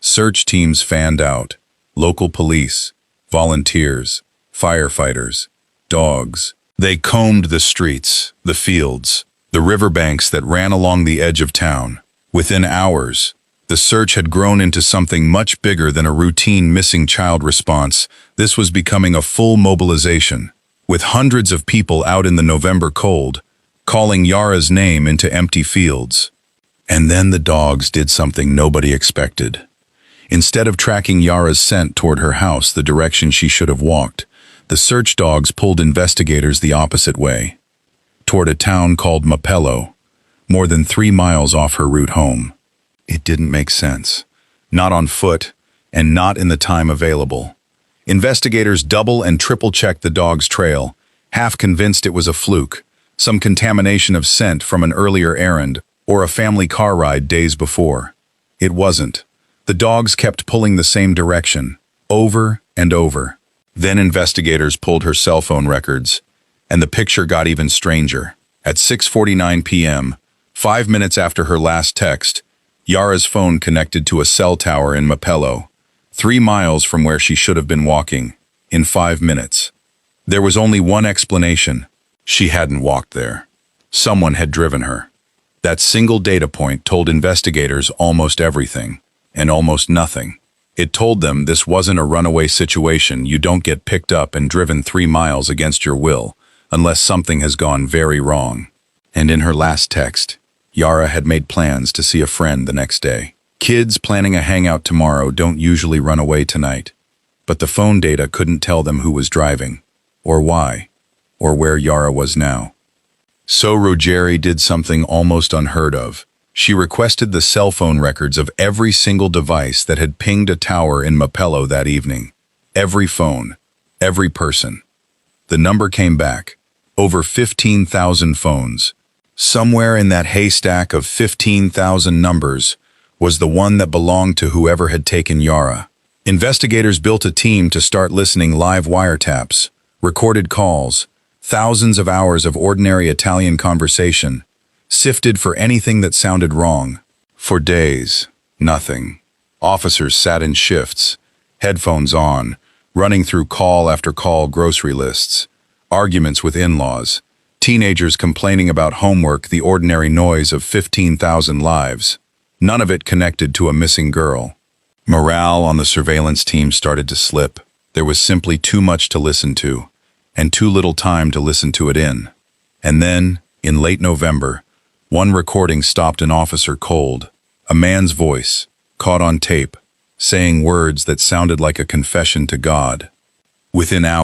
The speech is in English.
Search teams fanned out. Local police, volunteers, firefighters, dogs. They combed the streets, the fields, the riverbanks that ran along the edge of town. Within hours, the search had grown into something much bigger than a routine missing child response. This was becoming a full mobilization, with hundreds of people out in the November cold, calling Yara's name into empty fields. And then the dogs did something nobody expected. Instead of tracking Yara's scent toward her house, the direction she should have walked, the search dogs pulled investigators the opposite way, toward a town called Mapello, more than 3 miles off her route home. It didn't make sense. Not on foot, and not in the time available. Investigators double and triple checked the dog's trail, half convinced it was a fluke, some contamination of scent from an earlier errand, or a family car ride days before. It wasn't. The dogs kept pulling the same direction, over and over. Then investigators pulled her cell phone records, and the picture got even stranger. At 6:49 p.m., 5 minutes after her last text, Yara's phone connected to a cell tower in Mapello, 3 miles from where she should have been walking, in 5 minutes. There was only one explanation. She hadn't walked there. Someone had driven her. That single data point told investigators almost everything, and almost nothing. It told them this wasn't a runaway situation. You don't get picked up and driven 3 miles against your will, unless something has gone very wrong. And in her last text, Yara had made plans to see a friend the next day. Kids planning a hangout tomorrow don't usually run away tonight, but the phone data couldn't tell them who was driving, or why, or where Yara was now. So Rogeri did something almost unheard of. She requested the cell phone records of every single device that had pinged a tower in Mapello that evening. Every phone, every person. The number came back. Over 15,000 phones. Somewhere in that haystack of 15,000 numbers was the one that belonged to whoever had taken Yara. Investigators built a team to start listening live wiretaps, recorded calls, thousands of hours of ordinary Italian conversation, sifted for anything that sounded wrong. For days, nothing. Officers sat in shifts, headphones on, running through call after call grocery lists, arguments with in-laws, teenagers complaining about homework, the ordinary noise of 15,000 lives. None of it connected to a missing girl. Morale on the surveillance team started to slip. There was simply too much to listen to, and too little time to listen to it in. And then, in late November, one recording stopped an officer cold. A man's voice, caught on tape, saying words that sounded like a confession to God. Within hours,